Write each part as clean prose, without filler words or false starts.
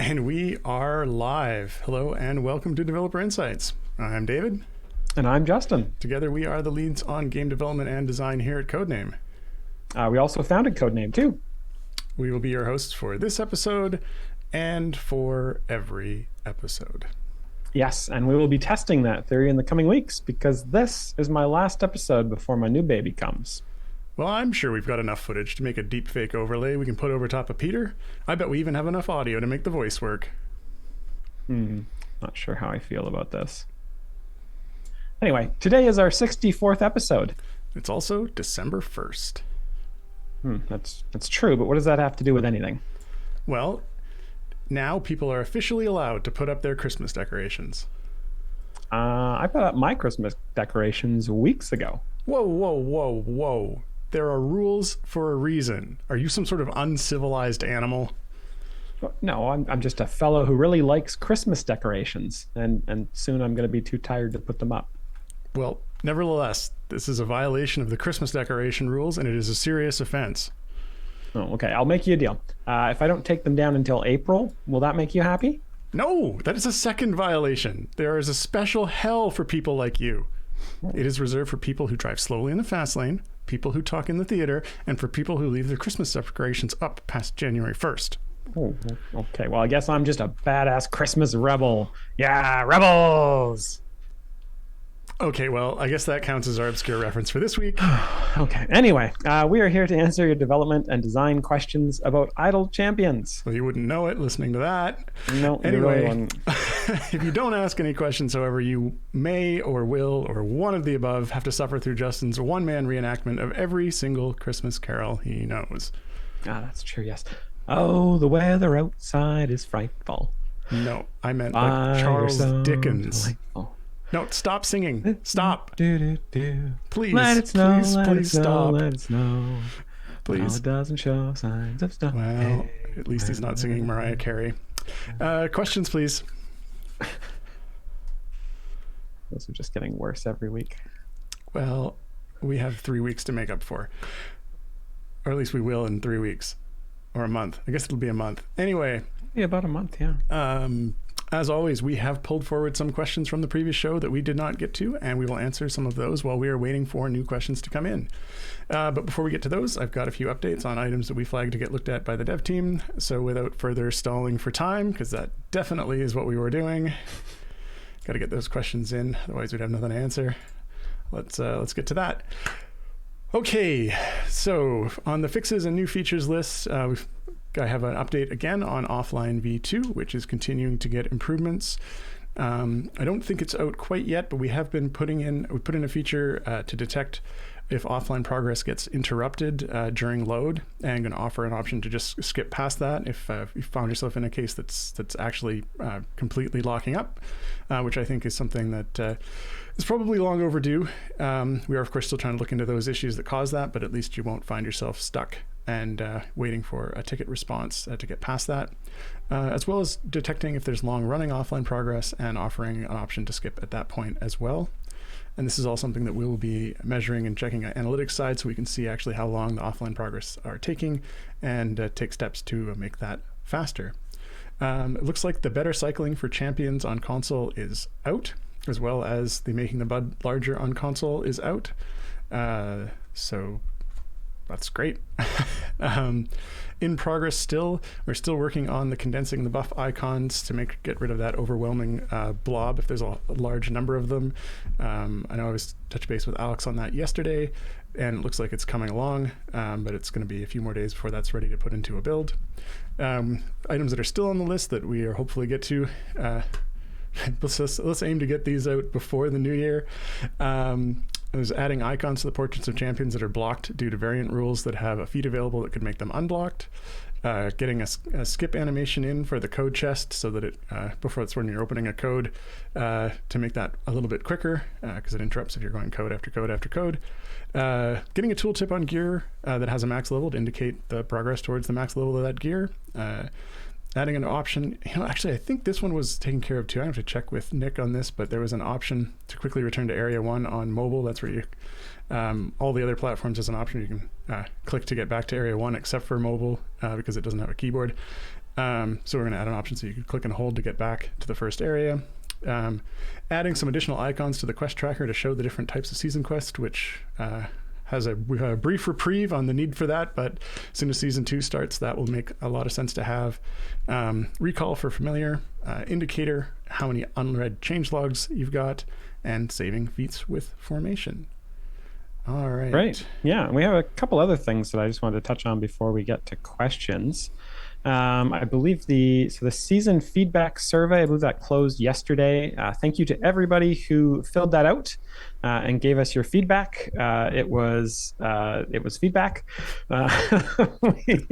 And we are live. Hello and welcome to Developer Insights. I'm David. And I'm Justin. Together we are the leads on game development and design here at Codename. We also founded Codename too. We will be your hosts for this episode and for every episode. Yes, and we will be testing that theory in the coming weeks because this is my last episode before my new baby comes. Well, I'm sure we've got enough footage to make a deep fake overlay we can put over top of Peter. I bet we even have enough audio to make the voice work. Not sure how I feel about this. Anyway, today is our 64th episode. It's also December 1st. That's true, but what does that have to do with anything? Well, now people are officially allowed to put up their Christmas decorations. I put up my Christmas decorations weeks ago. Whoa. There are rules for a reason. Are you some sort of uncivilized animal? No, I'm just a fellow who really likes Christmas decorations, and soon I'm going to be too tired to put them up. Well, nevertheless, this is a violation of the Christmas decoration rules, and it is a serious offense. Oh, okay. I'll make you a deal. If I don't take them down until April, will that make you happy? No, that is a second violation. There is a special hell for people like you. It is reserved for people who drive slowly in the fast lane, people who talk in the theater, and for people who leave their Christmas decorations up past January 1st. Oh, okay. Well, I guess I'm just a badass Christmas rebel. Yeah, rebels! Okay, well, I guess that counts as our obscure reference for this week. Okay. Anyway, we are here to answer your development and design questions about idle champions. Well, you wouldn't know it listening to that. No, Anyway, if you don't ask any questions, however, you may or will or one of the above have to suffer through Justin's one-man reenactment of every single Christmas carol he knows. That's true, yes. Oh, the weather outside is frightful. No, I meant like Charles Dickens. Delightful. No, stop singing. Stop. Please, Let it snow, please stop. Let it snow. Please. Now it doesn't show signs of snow. Well, at least he's not singing Mariah Carey. Questions, please. Those are just getting worse every week. Well, we have 3 weeks to make up for. Or at least we will in 3 weeks. Or a month. I guess it'll be a month. Anyway. Yeah, about a month, yeah. As always, we have pulled forward some questions from the previous show that we did not get to, and we will answer some of those while we are waiting for new questions to come in. But before we get to those, I've got a few updates on items that we flagged to get looked at by the dev team. So without further stalling for time, because that definitely is what we were doing, got to get those questions in, otherwise we'd have nothing to answer. Let's get to that. Okay, so on the fixes and new features list, I have an update again on Offline V2, which is continuing to get improvements. I don't think it's out quite yet, but we put in a feature to detect if offline progress gets interrupted during load, and going to offer an option to just skip past that if you found yourself in a case that's actually completely locking up, which I think is something that is probably long overdue. We are, of course, still trying to look into those issues that cause that, but at least you won't find yourself stuck and waiting for a ticket response to get past that, as well as detecting if there's long-running offline progress and offering an option to skip at that point as well. And this is all something that we will be measuring and checking on analytics side so we can see actually how long the offline progress are taking and take steps to make that faster. It looks like the better cycling for champions on console is out, as well as the making the bud larger on console is out. So that's great. In progress still. We're still working on the condensing the buff icons to get rid of that overwhelming blob if there's a large number of them. I know I was touch base with Alex on that yesterday, and it looks like it's coming along, but it's going to be a few more days before that's ready to put into a build. Items that are still on the list that we are hopefully get to. Let's aim to get these out before the new year. Is adding icons to the portraits of champions that are blocked due to variant rules that have a feat available that could make them unblocked. Getting a skip animation in for the code chest so that it before it's when you're opening a code to make that a little bit quicker because it interrupts if you're going code after code after code. Getting a tooltip on gear that has a max level to indicate the progress towards the max level of that gear. Adding an option, actually I think this one was taken care of too. I have to check with Nick on this, but there was an option to quickly return to Area 1 on mobile. That's where you, all the other platforms as an option, you can click to get back to Area 1 except for mobile because it doesn't have a keyboard. So we're going to add an option so you can click and hold to get back to the first area. Adding some additional icons to the quest tracker to show the different types of season quest, which has a brief reprieve on the need for that, but as soon as season 2 starts, that will make a lot of sense to have. Recall for familiar, indicator, how many unread changelogs you've got, and saving feats with formation. All right. Great. Yeah, we have a couple other things that I just wanted to touch on before we get to questions. I believe the season feedback survey, I believe that closed yesterday. Thank you to everybody who filled that out and gave us your feedback. It was feedback. We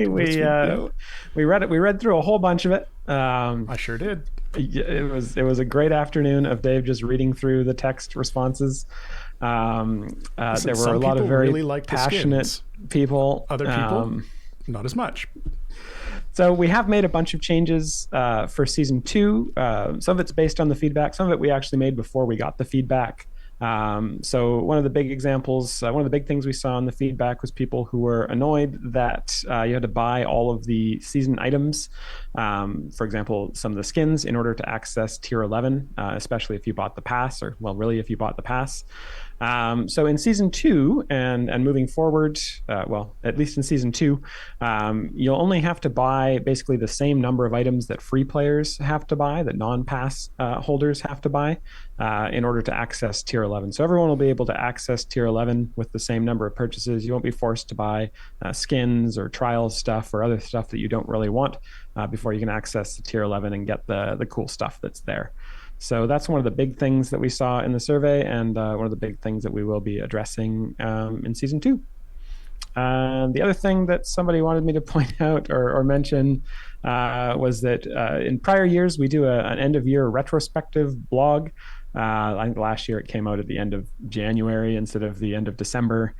read it. We read through a whole bunch of it. I sure did. It was a great afternoon of Dave just reading through the text responses. There were a lot of very really passionate people. Other people, not as much. So we have made a bunch of changes for season 2. Some of it's based on the feedback. Some of it we actually made before we got the feedback. So one of the big examples, one of the big things we saw in the feedback was people who were annoyed that you had to buy all of the season items. For example, some of the skins in order to access tier 11, especially if you bought the pass, or well, really if you bought the pass. So in season 2 and moving forward, well, at least in season 2, you'll only have to buy basically the same number of items that free players have to buy, that non-pass holders have to buy in order to access tier 11. So everyone will be able to access tier 11 with the same number of purchases. You won't be forced to buy skins or trial stuff or other stuff that you don't really want before you can access the tier 11 and get the cool stuff that's there. So that's one of the big things that we saw in the survey, and one of the big things that we will be addressing in season 2. The other thing that somebody wanted me to point out or mention was that in prior years, we do an end-of-year retrospective blog. I think last year it came out at the end of January instead of the end of December.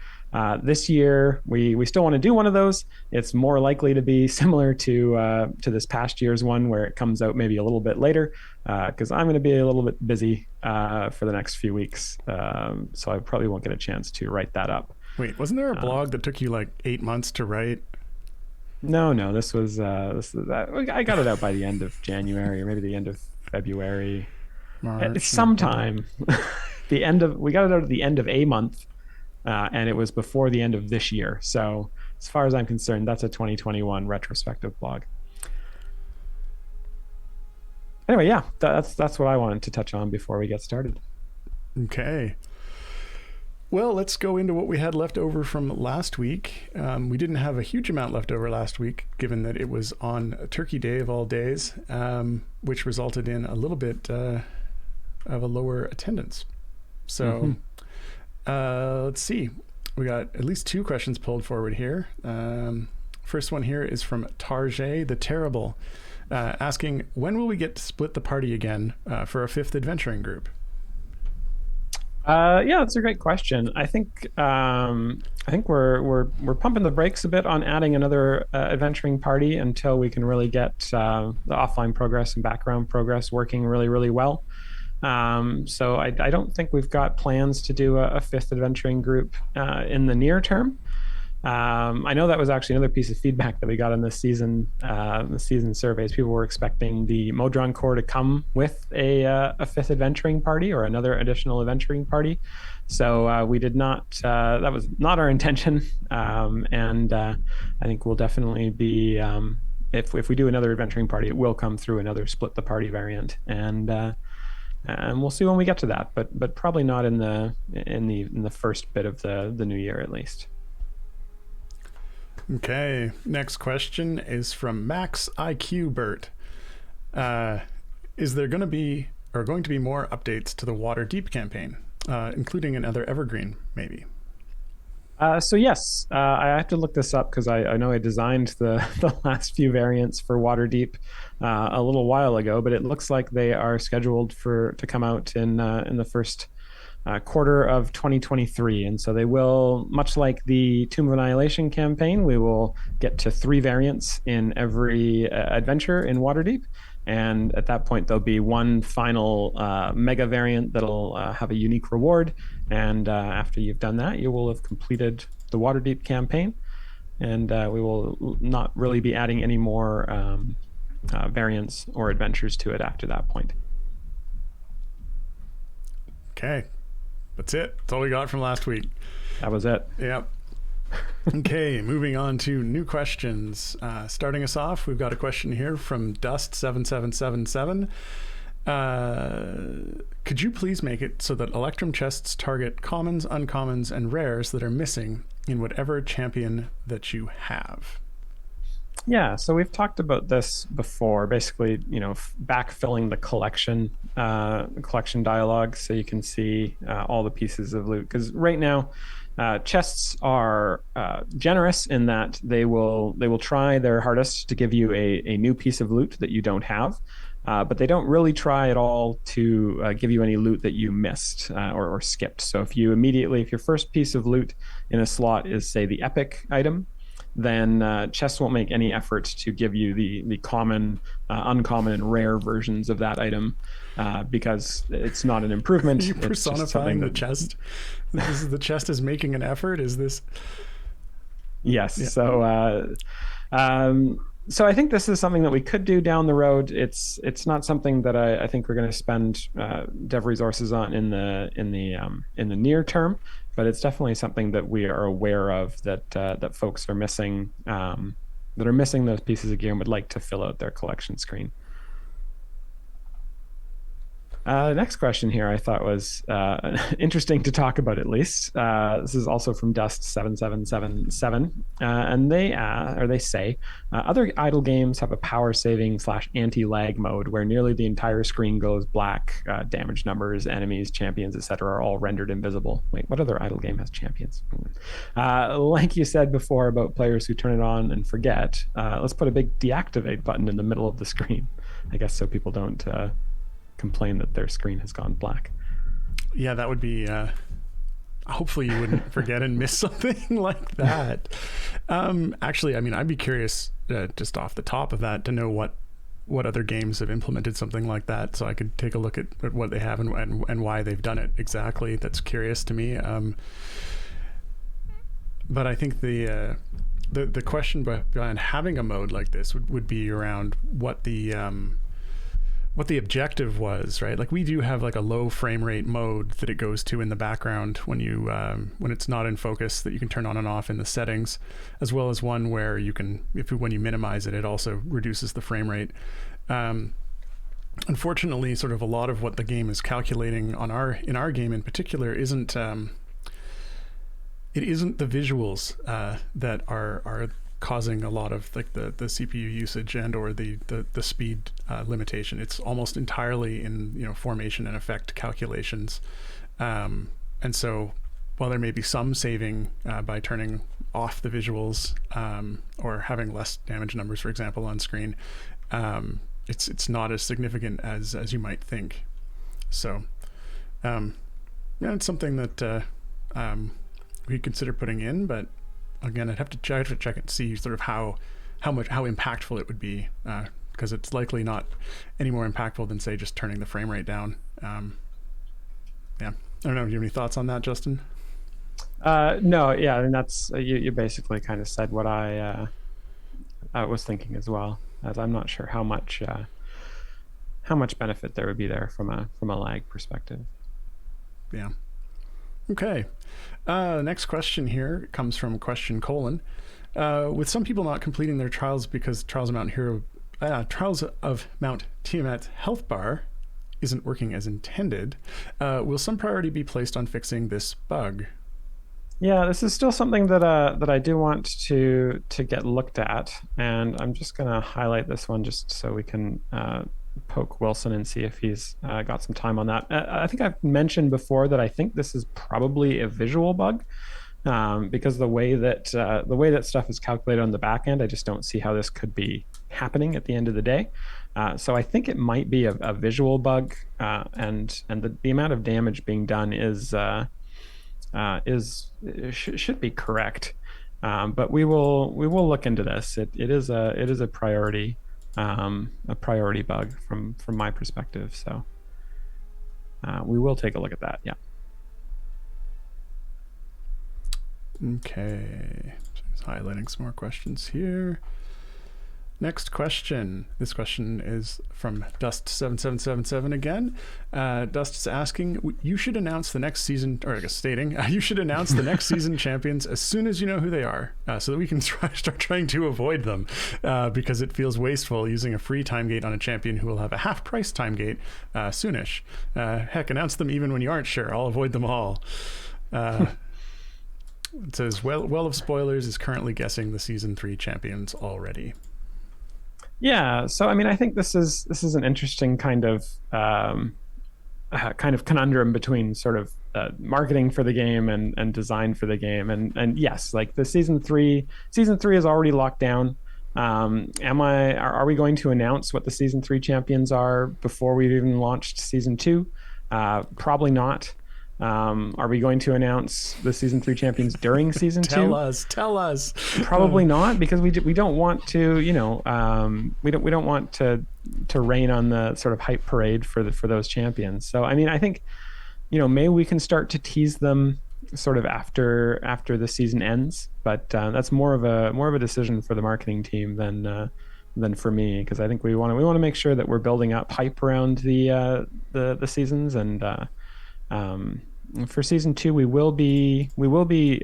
This year, we still want to do one of those. It's more likely to be similar to this past year's one, where it comes out maybe a little bit later, because I'm going to be a little bit busy for the next few weeks. So I probably won't get a chance to write that up. Wait, wasn't there a blog that took you like 8 months to write? No, this was I got it out by the end of January or maybe the end of February. March, sometime. We got it out at the end of a month. And it was before the end of this year. So as far as I'm concerned, that's a 2021 retrospective blog. Anyway, yeah, that's what I wanted to touch on before we get started. Okay. Well, let's go into what we had left over from last week. We didn't have a huge amount left over last week, given that it was on Turkey Day of all days, which resulted in a little bit of a lower attendance. So... let's see. We got at least 2 questions pulled forward here. First one here is from Tarjay the Terrible, asking, when will we get to split the party again for a 5th adventuring group? Yeah, that's a great question. I think we're pumping the brakes a bit on adding another adventuring party until we can really get the offline progress and background progress working really, really well. So I don't think we've got plans to do a 5th adventuring group in the near term. I know that was actually another piece of feedback that we got in this season, the season surveys. People were expecting the Modron Corps to come with a 5th adventuring party or another additional adventuring party. So we did not. That was not our intention, and I think we'll definitely be. If we do another adventuring party, it will come through another split the party variant, and we'll see when we get to that, but probably not in the first bit of the new year at least. Okay, next question is from Max IQ Bert. Is there going to be more updates to the Waterdeep campaign, including another evergreen, maybe? So yes, I have to look this up because I know I designed the last few variants for Waterdeep a little while ago, but it looks like they are scheduled to come out in the first quarter of 2023, and so they will, much like the Tomb of Annihilation campaign, we will get to 3 variants in every adventure in Waterdeep. And at that point, there'll be one final mega variant that'll have a unique reward. And after you've done that, you will have completed the Waterdeep campaign. And we will not really be adding any more variants or adventures to it after that point. Okay, that's it. That's all we got from last week. That was it. Yep. Okay, moving on to new questions. Starting us off, we've got a question here from Dust7777. Could you please make it so that Electrum chests target commons, uncommons, and rares that are missing in whatever champion that you have? Yeah, so we've talked about this before. Basically, backfilling the collection dialogue, so you can see all the pieces of loot. Because right now, chests are generous in that they will try their hardest to give you a new piece of loot that you don't have. But they don't really try at all to give you any loot that you missed or skipped. So if your first piece of loot in a slot is, say, the epic item, then chests won't make any effort to give you the common, uncommon, and rare versions of that item because it's not an improvement. Are you personifying the chest? The chest is making an effort? Is this? Yes. Yeah. So I think this is something that we could do down the road. It's not something that I think we're going to spend dev resources on in the near term, but it's definitely something that we are aware of that folks are missing, that are missing those pieces of gear and would like to fill out their collection screen. The next question here I thought was interesting to talk about, at least. This is also from Dust7777. And they say, other idle games have a power saving / anti-lag mode where nearly the entire screen goes black. Damage numbers, enemies, champions, etc. are all rendered invisible. Wait, what other idle game has champions? Like you said before about players who turn it on and forget, let's put a big deactivate button in the middle of the screen, I guess, so people don't complain that their screen has gone black. Yeah, that would be hopefully you wouldn't forget and miss something like that. Actually, I mean, I'd be curious just off the top of that to know what other games have implemented something like that, so I could take a look at what they have and why they've done it exactly. That's curious to me. But I think the question behind having a mode like this would be around what the objective was, right? Like we do have like a low frame rate mode that it goes to in the background when you when it's not in focus, that you can turn on and off in the settings, as well as one where you can, when you minimize it, it also reduces the frame rate. Unfortunately, sort of a lot of what the game is calculating in our game in particular isn't the visuals that are causing a lot of like the CPU usage and or the speed limitation. It's almost entirely in formation and effect calculations, and so while there may be some saving by turning off the visuals or having less damage numbers, for example, on screen, it's not as significant as you might think. So yeah, it's something that we consider putting in, but again, I'd have to check and see sort of how impactful it would be, because it's likely not any more impactful than, say, just turning the frame rate down. Yeah, I don't know. Do you have any thoughts on that, Justin? No, yeah, and that's you basically kind of said what I was thinking as well. As I'm not sure how much benefit there would be there from a lag perspective. Yeah. Okay. Next question here comes from question : with some people not completing their trials because Trials of Mount Tiamat's health bar isn't working as intended, will some priority be placed on fixing this bug? Yeah, this is still something that I do want to get looked at, and I'm just going to highlight this one just so we can poke Wilson and see if he's got some time on that. I think I've mentioned before that I think this is probably a visual bug, because the way that stuff is calculated on the back end, I just don't see how this could be happening at the end of the day. So I think it might be a visual bug, and the amount of damage being done should be correct. But we will look into this. It is a priority. A priority bug from my perspective, so we will take a look at that. Yeah. Okay, so just highlighting some more questions here. Next question. This question is from Dust7777 again. Dust is asking, you should announce the next season, or I guess stating, you should announce the next season champions as soon as you know who they are, so that we can start trying to avoid them, because it feels wasteful using a free time gate on a champion who will have a half-price time gate soonish. Heck, announce them even when you aren't sure. I'll avoid them all. It says, well of Spoilers is currently guessing the Season 3 champions already. Yeah, so I mean, I think this is an interesting kind of conundrum between sort of marketing for the game and design for the game, and yes, like the season three is already locked down. Are we going to announce what the season 3 champions are before we've even launched season 2? Probably not. Are we going to announce the season 3 champions during season 2? Tell us. Probably not, because we don't want to, we don't want to rain on the sort of hype parade for those champions. So I mean, I think, maybe we can start to tease them sort of after the season ends, but that's more of a decision for the marketing team than for me, because I think we want to make sure that we're building up hype around the seasons. And for season 2, we will be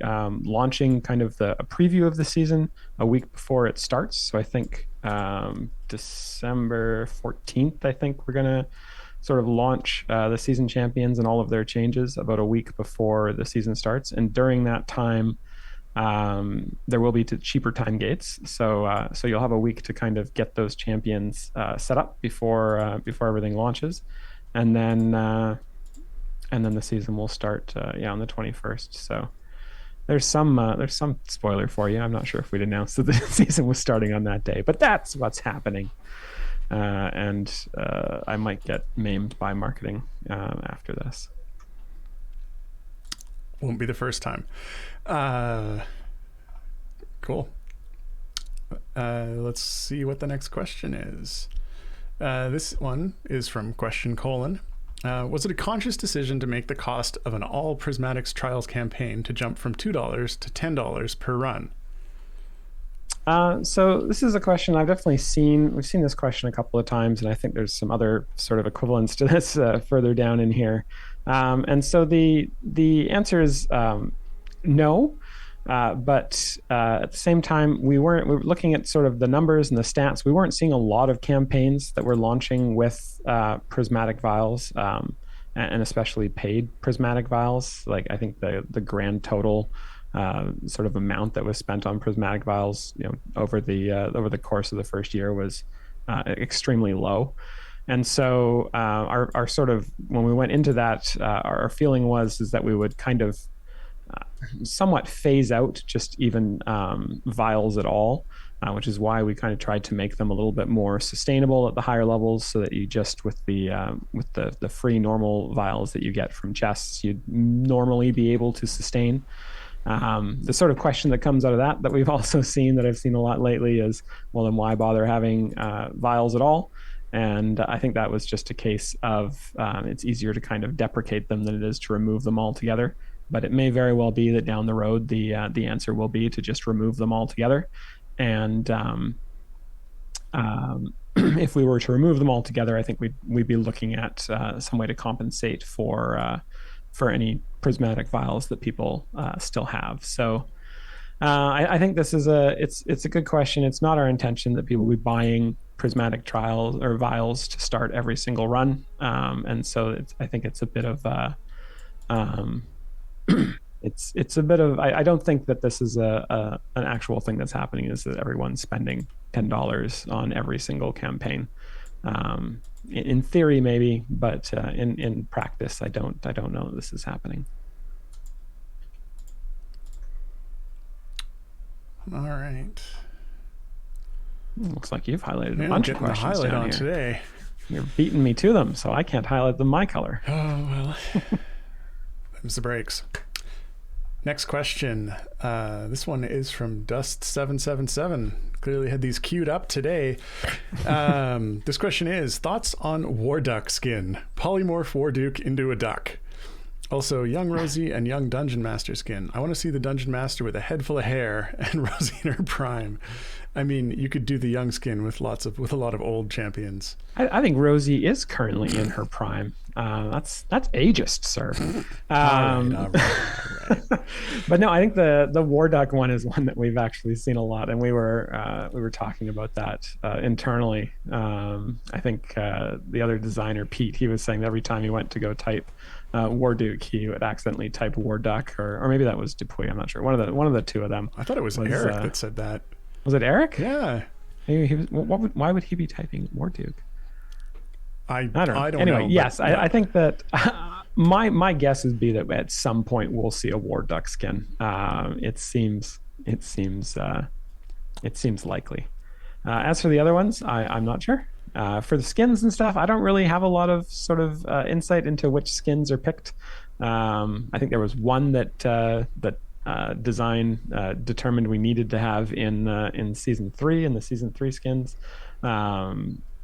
launching kind of a preview of the season a week before it starts. So I think December 14th, I think we're gonna sort of launch the season champions and all of their changes about a week before the season starts. And during that time, there will be cheaper time gates. So you'll have a week to kind of get those champions set up before everything launches, and then the season will start on the 21st. So there's some spoiler for you. I'm not sure if we'd announced that the season was starting on that day, but that's what's happening. And I might get maimed by marketing after this. Won't be the first time. Cool. Let's see what the next question is. This one is from Question: was it a conscious decision to make the cost of an all Prismatics Trials campaign to jump from $2 to $10 per run? So this is a question I've definitely seen. We've seen this question a couple of times, and I think there's some other sort of equivalents to this further down in here. And so the answer is no. But at the same time, we were looking at sort of the numbers and the stats. We weren't seeing a lot of campaigns that were launching with prismatic vials, and especially paid prismatic vials. Like, I think the grand total sort of amount that was spent on prismatic vials, over the course of the first year was extremely low. And so our sort of, when we went into that, our feeling is that we would kind of somewhat phase out just even vials at all, which is why we kind of tried to make them a little bit more sustainable at the higher levels, so that you just with the free normal vials that you get from chests, you'd normally be able to sustain. The sort of question that comes out of that we've also seen, that I've seen a lot lately, is, well, then why bother having vials at all? And I think that was just a case of it's easier to kind of deprecate them than it is to remove them altogether. But it may very well be that down the road the answer will be to just remove them altogether. And if we were to remove them altogether, I think we'd be looking at some way to compensate for any prismatic vials that people still have. So I think this is it's a good question. It's not our intention that people will be buying prismatic trials or vials to start every single run. And so I think it's a bit of it's a bit of, I don't think that this is an actual thing that's happening, is that everyone's spending $10 on every single campaign. In theory, maybe, but in practice, I don't know that this is happening. All right. Looks like you've highlighted a bunch of questions highlight down on here today. You're beating me to them, so I can't highlight them my color. Oh, well. Them's the breaks. Next question. This one is from Dust777. Clearly had these queued up today. This question is, thoughts on War Duck skin? Polymorph War Duke into a duck. Also, young Rosie and young Dungeon Master skin. I want to see the Dungeon Master with a head full of hair and Rosie in her prime. I mean, you could do the young skin with a lot of old champions. I think Rosie is currently in her prime. That's ageist, sir. All right. But no, I think the War Duck one is one that we've actually seen a lot, and we were talking about that internally. I think the other designer, Pete, he was saying that every time he went to go type War Duke, he would accidentally type War Duck, or maybe that was Dupuy. I'm not sure. One of the two of them. I thought it was Eric that said that. Was it Eric? Yeah. He was, why would he be typing War Duke? I don't know. Anyway, yes, yeah. I think that my guess would be that at some point we'll see a War Duck skin. It seems likely. As for the other ones, I'm not sure. For the skins and stuff, I don't really have a lot of sort of insight into which skins are picked. I think there was one that design determined we needed to have in season 3, in the season 3 skins.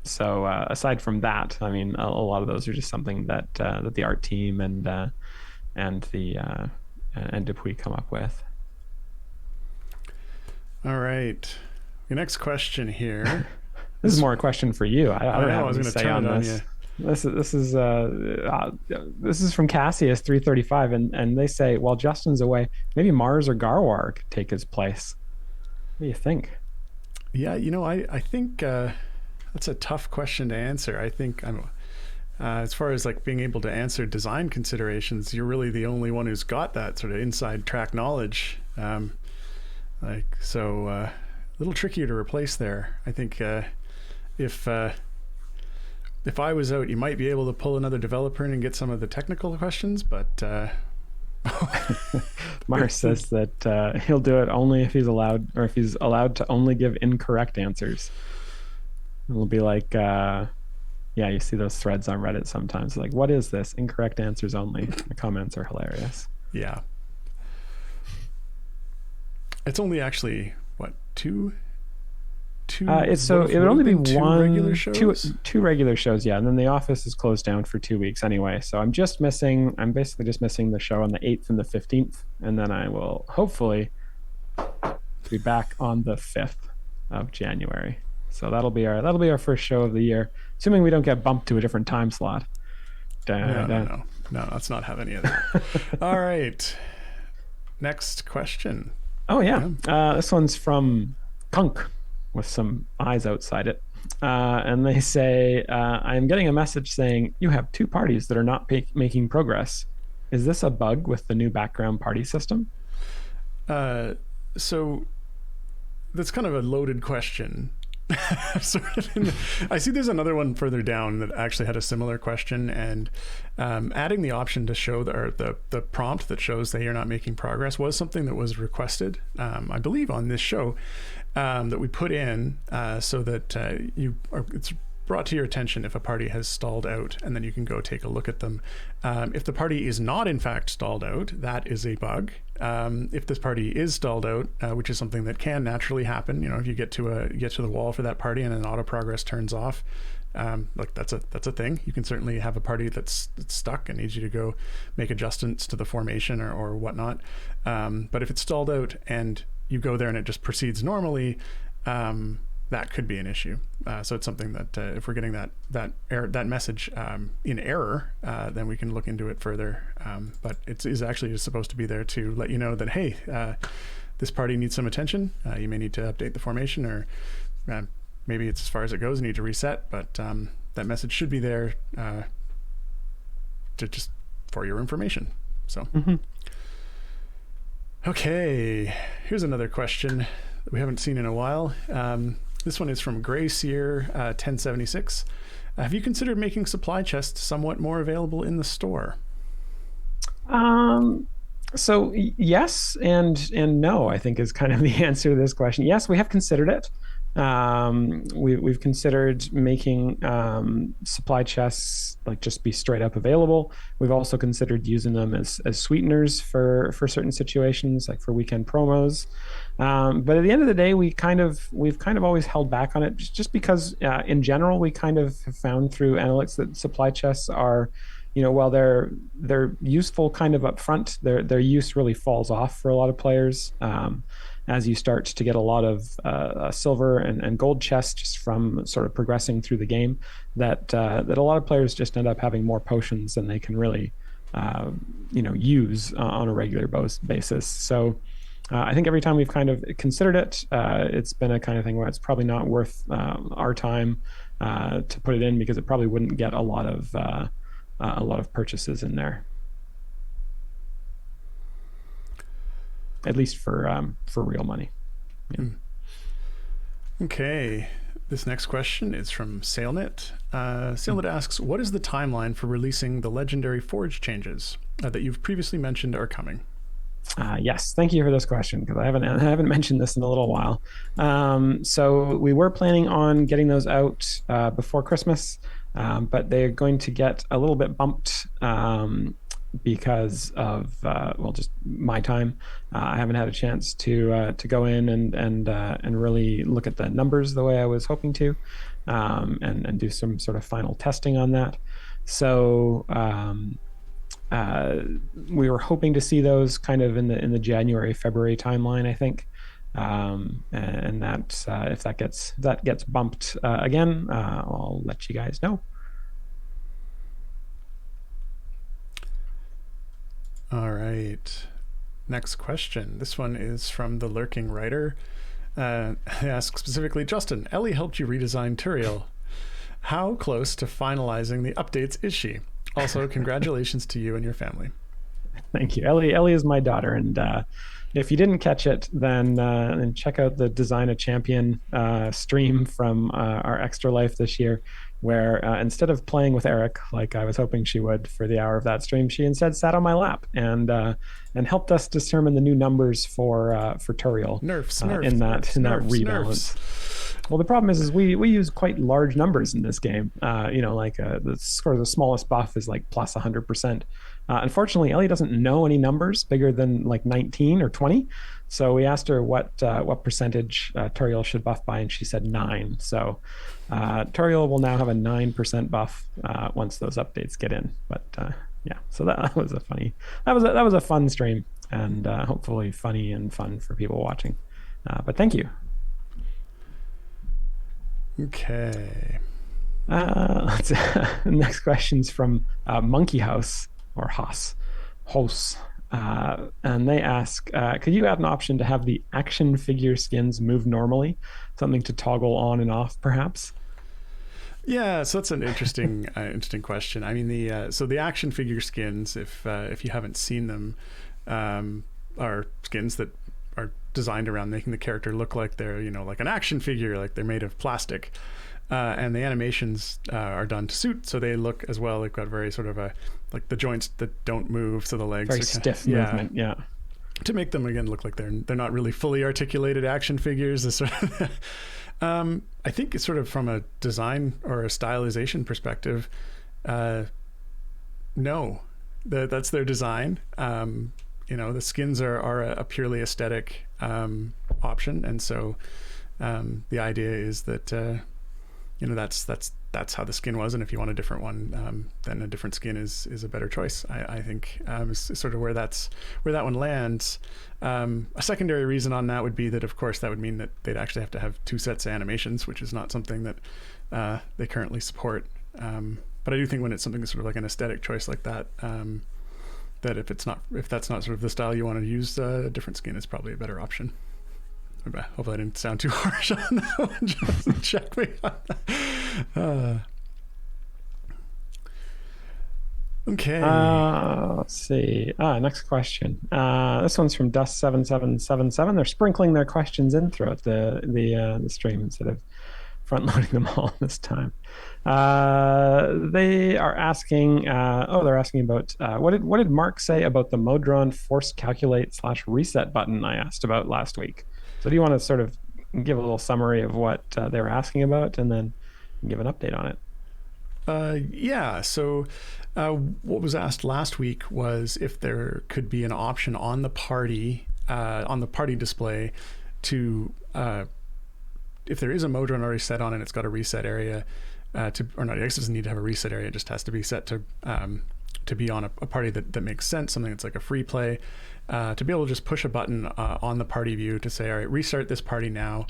So aside from that, I mean, a lot of those are just something that the art team and Dupuy come up with. All right, the next question here. This is more a question for you. I don't know. I was going to turn it on you. This is from Cassius 335, and they say, while Justin's away, maybe Mars or Garwar could take his place. What do you think? Yeah, I think that's a tough question to answer. I think as far as like being able to answer design considerations, you're really the only one who's got that sort of inside track knowledge. A little trickier to replace there. I think if I was out, you might be able to pull another developer in and get some of the technical questions, but Mars says that he'll do it only if he's allowed, or if he's allowed to only give incorrect answers. It'll be like, you see those threads on Reddit sometimes, like, what is this? Incorrect answers only. The comments are hilarious. Yeah. It's only actually, what, two? It would only be one regular shows? two regular shows, yeah, and then the office is closed down for 2 weeks anyway. So I'm basically just missing the show on the 8th and the 15th, and then I will hopefully be back on the 5th of January. So that'll be our first show of the year, assuming we don't get bumped to a different time slot. No, let's not have any of that. All right, next question. Oh yeah. This one's from Kunk, with some eyes outside it. And they say, I'm getting a message saying you have 2 parties that are not making progress. Is this a bug with the new background party system? So that's kind of a loaded question. I see there's another one further down that actually had a similar question, and adding the option to show the prompt that shows that you're not making progress was something that was requested, I believe, on this show, that we put in so that it's brought to your attention if a party has stalled out, and then you can go take a look at them. If the party is not in fact stalled out, that is a bug. If this party is stalled out, which is something that can naturally happen, if you get to the wall for that party and an auto progress turns off, that's a thing. You can certainly have a party that's stuck and needs you to go make adjustments to the formation or whatnot. But if it's stalled out and you go there and it just proceeds normally, that could be an issue. So it's something that if we're getting that message in error, then we can look into it further. But it is actually just supposed to be there to let you know that, hey, this party needs some attention. You may need to update the formation, or maybe it's as far as it goes, you need to reset. But that message should be there to just for your information. So, Okay, here's another question that we haven't seen in a while. This one is from Gray Seer 1076. Have you considered making supply chests somewhat more available in the store? So yes and no, I think, is kind of the answer to this question. Yes, we have considered it. We've considered making supply chests like just be straight up available. We've also considered using them as sweeteners for certain situations, like for weekend promos. But at the end of the day, we've kind of always held back on it just because in general we kind of have found through analytics that supply chests are while they're useful kind of up front, their use really falls off for a lot of players as you start to get a lot of silver and gold chests just from sort of progressing through the game. That a lot of players just end up having more potions than they can really use on a regular basis. So I think every time we've kind of considered it, it's been a kind of thing where it's probably not worth our time to put it in, because it probably wouldn't get a lot of purchases in there, at least for real money. Yeah. Okay. This next question is from SailNet. SailNet asks, what is the timeline for releasing the legendary forge changes that you've previously mentioned are coming? Yes, thank you for this question, because I haven't mentioned this in a little while. So we were planning on getting those out before Christmas, but they're going to get a little bit bumped because of just my time. I haven't had a chance to go in and really look at the numbers the way I was hoping to, and do some sort of final testing on that. So we were hoping to see those kind of in the January-February timeline, I think. And that if that gets bumped again, I'll let you guys know. All right. Next question. This one is from the Lurking Writer. They ask specifically, Justin, Ellie helped you redesign Turiel. How close to finalizing the updates is she? Also, congratulations to you and your family. Thank you. Ellie is my daughter, and if you didn't catch it, then check out the Design a Champion stream from our Extra Life this year, where instead of playing with Eric like I was hoping she would for the hour of that stream, she instead sat on my lap and helped us determine the new numbers for Turiel in that rebalance. Well, the problem is we use quite large numbers in this game. The sort of the smallest buff is like plus 100%. Unfortunately, Ellie doesn't know any numbers bigger than like 19 or 20. So we asked her what percentage Turiel should buff by, and she said 9. So Turiel will now have a 9% buff once those updates get in. But so that was a fun stream, and hopefully funny and fun for people watching. But thank you. Okay. Next question's from Monkey House or Hoss. And they ask, could you add an option to have the action figure skins move normally? Something to toggle on and off, perhaps? Yeah, so that's an interesting question. I mean, the action figure skins, if you haven't seen them, are skins that are designed around making the character look like they're, like an action figure, like they're made of plastic. And the animations are done to suit, so they look as well. They've got very sort of like the joints that don't move, so the legs very are stiff movement. Yeah, to make them again look like they're not really fully articulated action figures. I think it's sort of from a design or a stylization perspective. No, that's their design. The skins are a purely aesthetic option, and so the idea is that. That's how the skin was, and if you want a different one, then a different skin is a better choice. I think is sort of where that one lands. A secondary reason on that would be that, of course, that would mean that they'd actually have to have 2 sets of animations, which is not something that they currently support. But I do think when it's something that's sort of like an aesthetic choice like that, that if that's not sort of the style you want to use, a different skin is probably a better option. Hopefully I didn't sound too harsh on that one. Just check me on that. Okay. Let's see. Next question. This one's from Dust7777. They're sprinkling their questions in throughout the stream instead of front loading them all this time. They are asking. They're asking about what did Mark say about the Modron force calculate /reset button I asked about last week? So do you want to sort of give a little summary of what they were asking about, and then give an update on it? Yeah. So what was asked last week was if there could be an option on the party display to, if there is a Modron already set on and it's got a reset area, it doesn't need to have a reset area. It just has to be set to to be on a party that makes sense, something that's like a free play, to be able to just push a button on the party view to say, all right, restart this party now.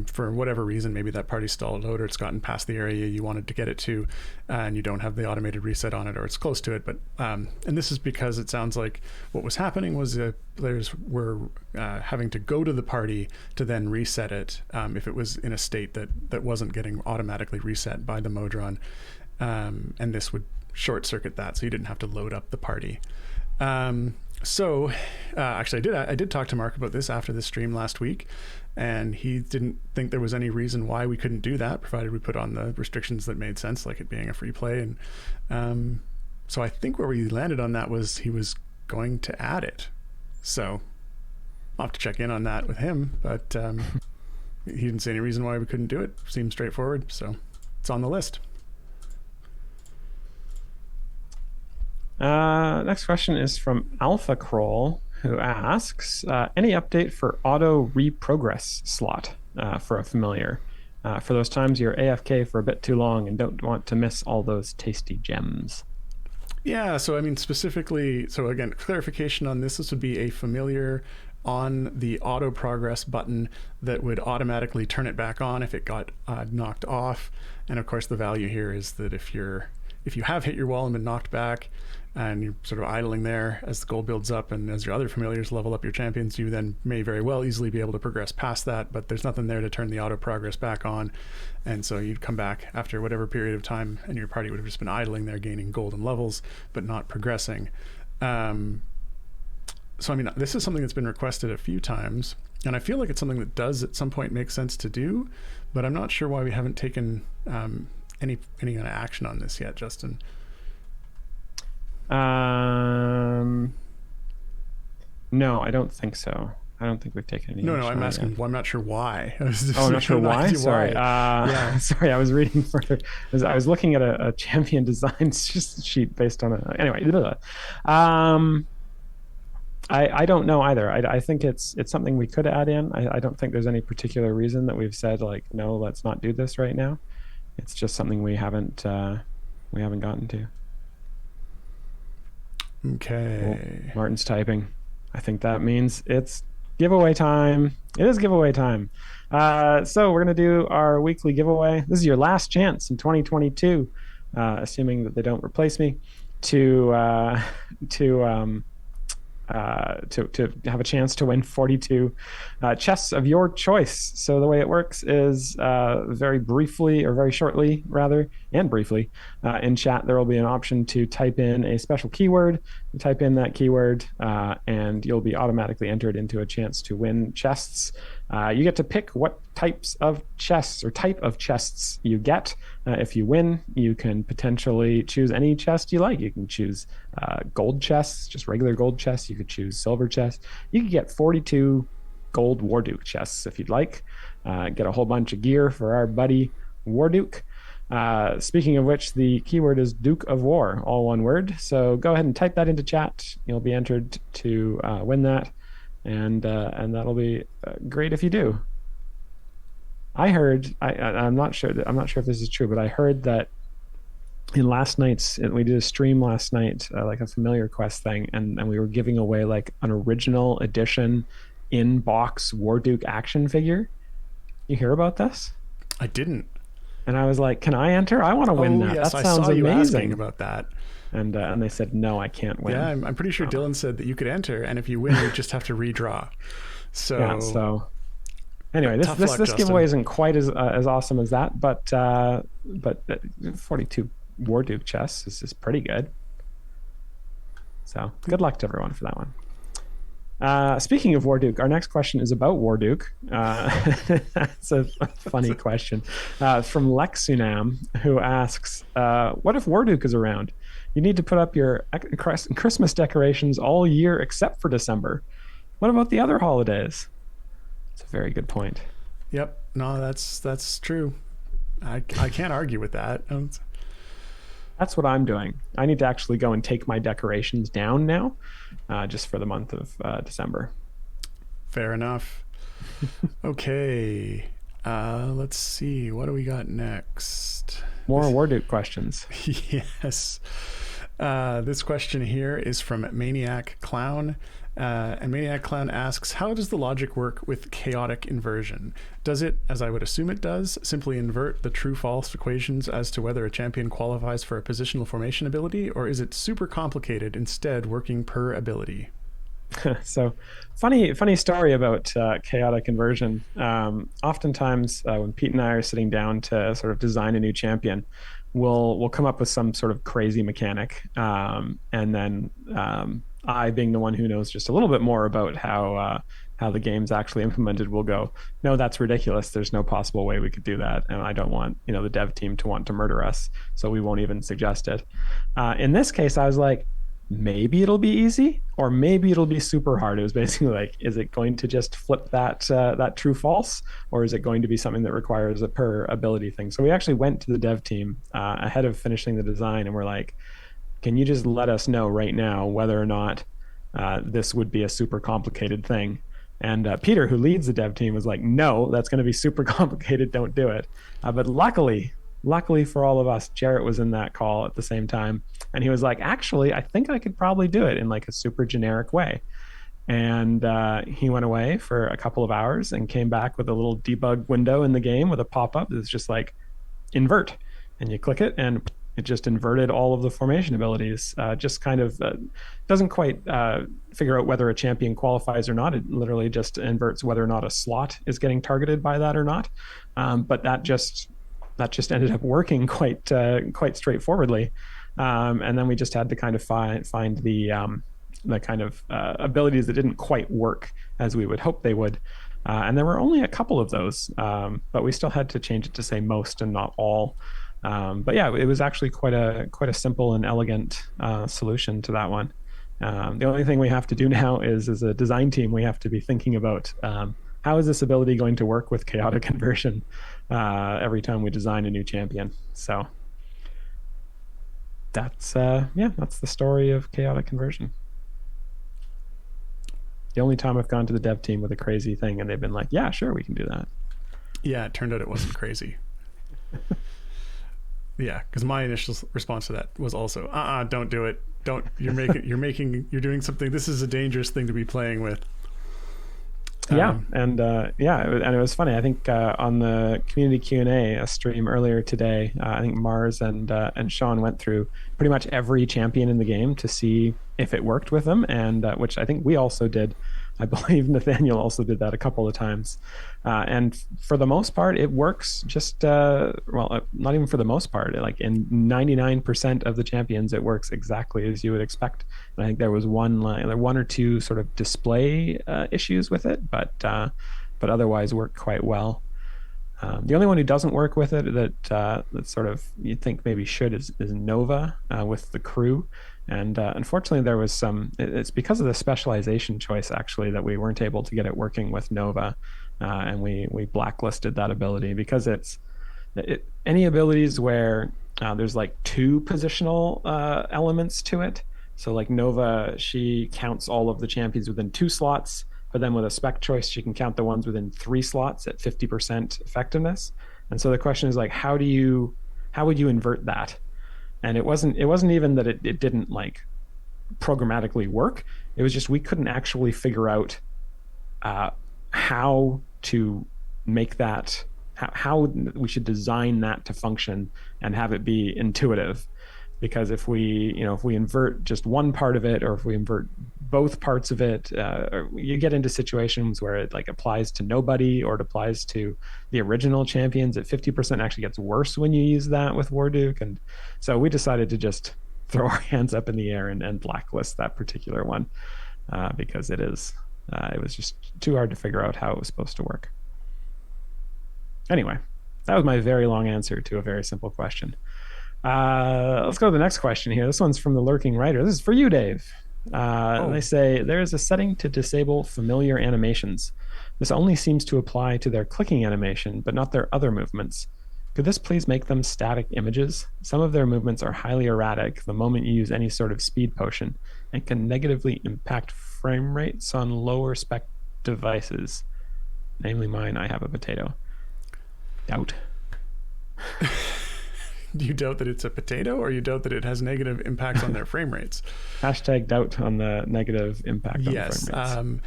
For whatever reason, maybe that party's stalled out or it's gotten past the area you wanted to get it to, and you don't have the automated reset on it, or it's close to it. But and this is because it sounds like what was happening was players were having to go to the party to then reset it if it was in a state that wasn't getting automatically reset by the Modron, and this would short circuit that, so you didn't have to load up the party. So actually I did talk to Mark about this after the stream last week, and he didn't think there was any reason why we couldn't do that, provided we put on the restrictions that made sense, like it being a free play. And so I think where we landed on that was he was going to add it. So I'll have to check in on that with him, but he didn't see any reason why we couldn't do it. Seems straightforward, so it's on the list. Next question is from Alpha Kroll, who asks, any update for auto reprogress slot for a familiar? For those times you're AFK for a bit too long and don't want to miss all those tasty gems. Yeah, so I mean, specifically, so again, clarification on this would be a familiar on the auto progress button that would automatically turn it back on if it got knocked off. And of course, the value here is that if you have hit your wall and been knocked back, and you're sort of idling there as the gold builds up and as your other familiars level up your champions, you then may very well easily be able to progress past that, but there's nothing there to turn the auto progress back on. And so you'd come back after whatever period of time and your party would have just been idling there, gaining golden levels, but not progressing. So I mean, this is something that's been requested a few times, and I feel like it's something that does at some point make sense to do, but I'm not sure why we haven't taken any kind of action on this yet, Justin. No, I don't think so. I don't think we've taken any. No, I'm asking. Well, I'm not sure why. I'm not sure why. Sorry. Yeah. Sorry, I was reading further. I was looking at a champion design sheet based on a. Anyway, I don't know either. I think it's something we could add in. I don't think there's any particular reason that we've said like, no, let's not do this right now. It's just something we haven't gotten to. Okay. Oh, Martin's typing. I think that means it's giveaway time. It is giveaway time. So we're going to do our weekly giveaway. This is your last chance in 2022, assuming that they don't replace me, to have a chance to win 42 chests of your choice. So the way it works is very briefly, or very shortly rather, and briefly, in chat there will be an option to type in a special keyword. You type in that keyword and you'll be automatically entered into a chance to win chests. You get to pick what types of chests or type of chests you get. If you win, you can potentially choose any chest you like. You can choose gold chests, just regular gold chests. You could choose silver chests. You could get 42 gold Warduke chests if you'd like. Get a whole bunch of gear for our buddy Warduke. Speaking of which, the keyword is Duke of War, all one word. So go ahead and type that into chat. You'll be entered to win that. And that'll be great if you do. I heard, I'm not sure if this is true, but I heard that in we did a stream last night, like a familiar quest thing, and we were giving away like an original edition in-box Warduke action figure. You hear about this? I didn't. And I was like, can I enter? I want to win that. Yes, that sounds I saw you amazing. Asking about that. And they said, no, I can't win. Yeah, I'm pretty sure Dylan said that you could enter, and if you win, you just have to redraw. So, yeah, so anyway, this giveaway isn't quite as awesome as that, but 42 Warduke chests is pretty good. So good luck to everyone for that one. Speaking of Warduke, our next question is about Warduke. That's a funny question. From Lexunam, who asks, what if Warduke is around? You need to put up your Christmas decorations all year except for December. What about the other holidays? It's a very good point. Yep. No, that's true. I can't argue with that. That's what I'm doing. I need to actually go and take my decorations down now, just for the month of December. Fair enough. Okay. Let's see. What do we got next? More Warduke questions. Yes. This question here is from Maniac Clown. And Maniac Clown asks, how does the logic work with chaotic inversion? Does it, as I would assume it does, simply invert the true-false equations as to whether a champion qualifies for a positional formation ability, or is it super complicated, instead working per ability? So funny story about chaotic inversion. Oftentimes when Pete and I are sitting down to sort of design a new champion, we'll come up with some sort of crazy mechanic, and then I, being the one who knows just a little bit more about how the game's actually implemented, will go, no, that's ridiculous. There's no possible way we could do that, and I don't want the dev team to want to murder us, so we won't even suggest it. In this case, I was like, maybe it'll be easy, or maybe it'll be super hard. It was basically like, is it going to just flip that true false, or is it going to be something that requires a per ability thing? So we actually went to the dev team ahead of finishing the design, and we're like, can you just let us know right now whether or not this would be a super complicated thing? And Peter, who leads the dev team, was like, no, that's going to be super complicated. Don't do it. But luckily for all of us, Jarrett was in that call at the same time. And he was like, actually, I think I could probably do it in like a super generic way. And he went away for a couple of hours and came back with a little debug window in the game with a pop-up that's just like, invert. And you click it, and it just inverted all of the formation abilities. Just kind of doesn't quite figure out whether a champion qualifies or not. It literally just inverts whether or not a slot is getting targeted by that or not. But that just ended up working quite straightforwardly. And then we just had to kind of find the kind of abilities that didn't quite work as we would hope they would. And there were only a couple of those, but we still had to change it to say most and not all. But yeah, it was actually quite a simple and elegant solution to that one. The only thing we have to do now is, as a design team, we have to be thinking about how is this ability going to work with chaotic conversion every time we design a new champion. So that's the story of chaotic conversion. The only time I've gone to the dev team with a crazy thing and they've been like, yeah, sure, we can do that. Yeah, it turned out it wasn't crazy. Yeah, because my initial response to that was also, don't do it. Don't. You're doing something. This is a dangerous thing to be playing with. And it was funny. I think on the community Q&A, a stream earlier today, I think Mars and Sean went through pretty much every champion in the game to see if it worked with them, and which I think we also did. I believe Nathaniel also did that a couple of times. And for the most part, it works just, not even for the most part. Like in 99% of the champions, it works exactly as you would expect. And I think there was one or two sort of display issues with it, but otherwise worked quite well. The only one who doesn't work with it that sort of you'd think maybe should is Nova with the crew. And unfortunately, there was it's because of the specialization choice, actually, that we weren't able to get it working with Nova. And we blacklisted that ability because any abilities where there's like two positional elements to it. So like Nova, she counts all of the champions within 2 slots, but then with a spec choice, she can count the ones within 3 slots at 50% effectiveness. And so the question is like, how would you invert that? And it wasn't even that it didn't like programmatically work. It was just we couldn't actually figure out how to make that, how we should design that to function and have it be intuitive. Because if we invert just one part of it, or if we invert both parts of it, you get into situations where it like applies to nobody, or it applies to the original champions at 50%. Actually gets worse when you use that with Warduke. And so we decided to just throw our hands up in the air and blacklist that particular one because it was just too hard to figure out how it was supposed to work. Anyway, that was my very long answer to a very simple question. Let's go to the next question here. This one's from the Lurking Writer. This is for you, Dave. They say, there is a setting to disable familiar animations. This only seems to apply to their clicking animation, but not their other movements. Could this please make them static images? Some of their movements are highly erratic the moment you use any sort of speed potion, and can negatively impact frame rates on lower spec devices. Namely mine, I have a potato. Doubt. Do you doubt that it's a potato, or you doubt that it has negative impacts on their frame rates? Hashtag doubt on the negative impact on the frame rates.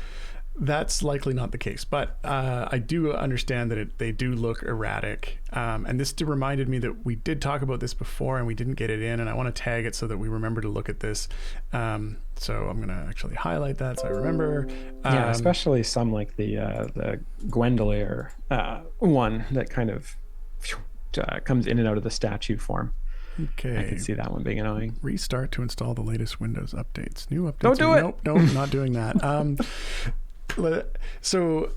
That's likely not the case, but I do understand that they do look erratic. And this reminded me that we did talk about this before and we didn't get it in, and I want to tag it so that we remember to look at this. So I'm going to actually highlight that so I remember. Yeah, especially some like the Gwendolier one that kind of comes in and out of the statue form. Okay. I can see that one being annoying. Restart to install the latest Windows updates. New updates. Don't do it. Nope, not doing that. So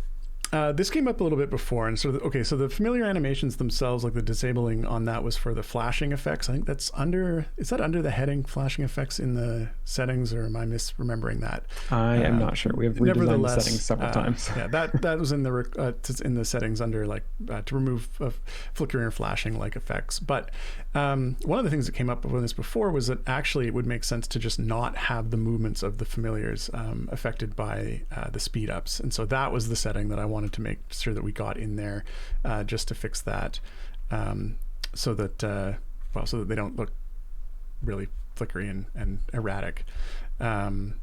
this came up a little bit before, and so the familiar animations themselves, like the disabling on that, was for the flashing effects. I think that's is that under the heading flashing effects in the settings, or am I misremembering that? I am not sure. We have redesigned the settings several times. Yeah, that was in the settings under to remove flickering or flashing like effects. But one of the things that came up with this before was that actually it would make sense to just not have the movements of the familiars affected by the speed ups, and so that was the setting that I wanted to make sure that we got in there, just to fix that, so that they don't look really flickery and erratic. On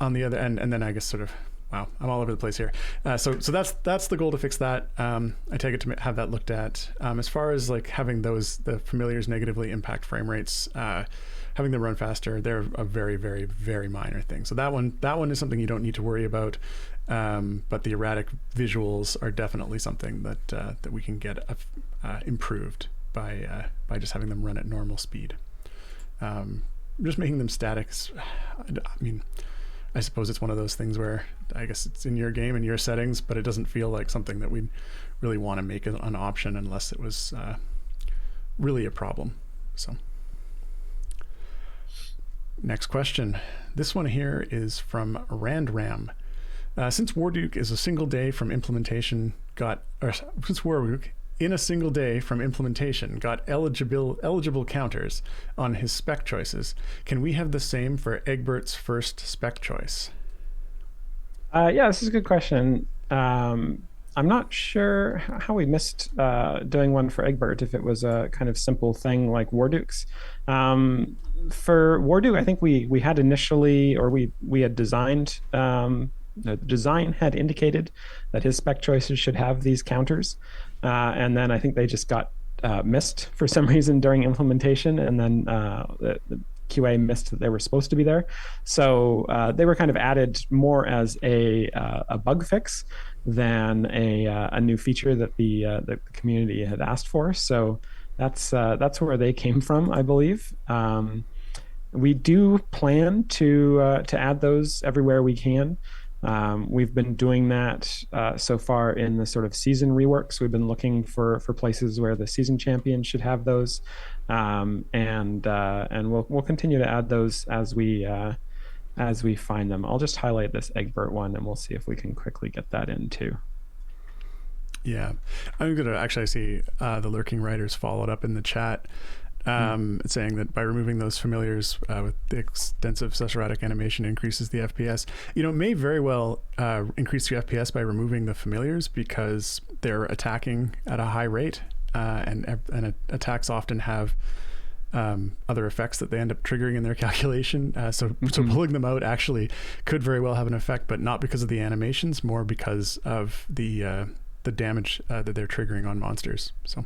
the other end, and then I guess sort of, wow, I'm all over the place here. So that's the goal, to fix that. I take it to have that looked at. As far as like having the familiars negatively impact frame rates, having them run faster, they're a very, very, very minor thing. So that one is something you don't need to worry about. But the erratic visuals are definitely something that we can get improved by just having them run at normal speed. Just making them static. I mean, I suppose it's one of those things where I guess it's in your game and your settings, but it doesn't feel like something that we'd really want to make an option unless it was really a problem. So, next question. This one here is from Randram. Since Warduke is a single day from implementation got eligible counters on his spec choices, can we have the same for Egbert's first spec choice? Yeah, this is a good question. I'm not sure how we missed doing one for Egbert if it was a kind of simple thing like Warduke's. For Warduke, I think we had initially, or we had designed. The design had indicated that his spec choices should have these counters, and then I think they just got missed for some reason during implementation, and then the QA missed that they were supposed to be there. So they were kind of added more as a bug fix than a new feature that the community had asked for. So that's where they came from, I believe. We do plan to add those everywhere we can. We've been doing that so far in the sort of season reworks. We've been looking for places where the season champion should have those, and we'll continue to add those as we find them. I'll just highlight this Egbert one, and we'll see if we can quickly get that in too. Yeah, I'm gonna actually see the Lurking Writers followed up in the chat. Saying that by removing those familiars with the extensive such-erratic animation increases the FPS. It may very well increase the FPS by removing the familiars because they're attacking at a high rate, and attacks often have other effects that they end up triggering in their calculation. So pulling them out actually could very well have an effect, but not because of the animations, more because of the damage that they're triggering on monsters. So.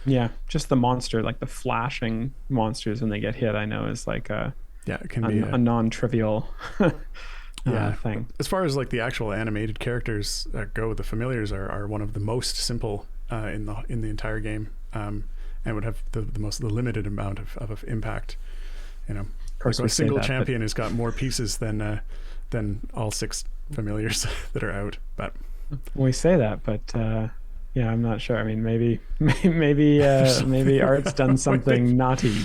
Yeah, just the monster, like the flashing monsters when they get hit, I know is like it can be a non-trivial thing. As far as like the actual animated characters go, the familiars are one of the most simple in the entire game, and would have the limited amount of impact. Of course, a single champion has got more pieces than all 6 familiars that are out. But we say that, but. Yeah, I'm not sure. I mean, maybe Art's done something naughty.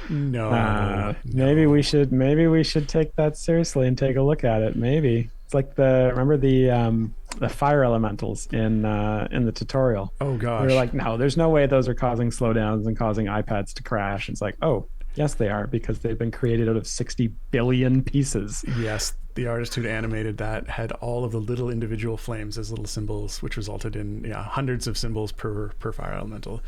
No. Maybe we should take that seriously and take a look at it. Maybe it's like remember the fire elementals in the tutorial. Oh gosh. We were like, no, there's no way those are causing slowdowns and causing iPads to crash. It's like, oh, yes, they are, because they've been created out of 60 billion pieces. Yes. The artist who animated that had all of the little individual flames as little symbols, which resulted in hundreds of symbols per fire elemental.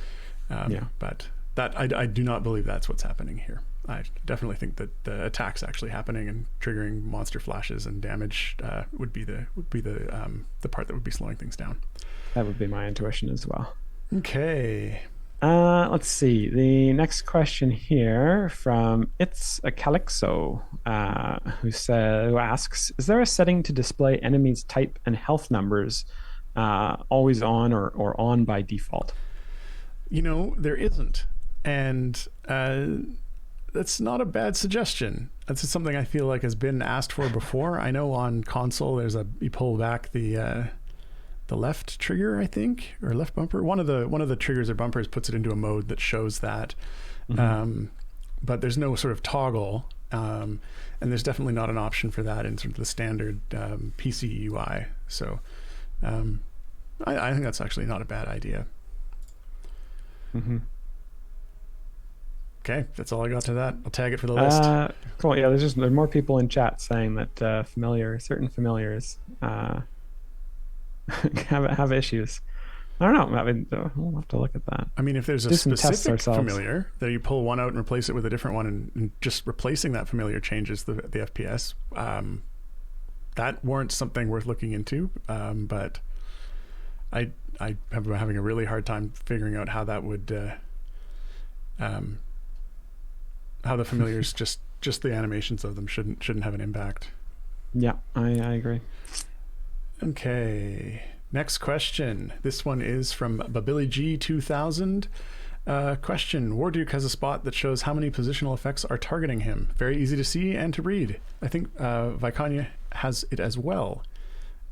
But that I do not believe that's what's happening here. I definitely think that the attack's actually happening and triggering monster flashes and damage would be the part that would be slowing things down. That would be my intuition as well. Okay. Let's see. The next question here from It's a Calixo, who asks, is there a setting to display enemies' type and health numbers always on or on by default? There isn't. And that's not a bad suggestion. That's something I feel like has been asked for before. I know on console you pull back the left trigger, I think, or left bumper. One of the triggers or bumpers puts it into a mode that shows that. Mm-hmm. But there's no sort of toggle, and there's definitely not an option for that in sort of the standard PC UI. So I think that's actually not a bad idea. Mm-hmm. Okay, that's all I got to that. I'll tag it for the list. Cool. Yeah, there's more people in chat saying that certain familiars have issues. I don't know. I mean, we'll have to look at that. I mean, if there's a specific familiar that you pull one out and replace it with a different one, and just replacing that familiar changes the FPS, that warrants something worth looking into. But I have been having a really hard time figuring out how that would how the familiars just the animations of them shouldn't have an impact. Yeah, I agree. Okay, next question. This one is from Babili G 2000. Question: Warduke has a spot that shows how many positional effects are targeting him. Very easy to see and to read. I think Vicania has it as well.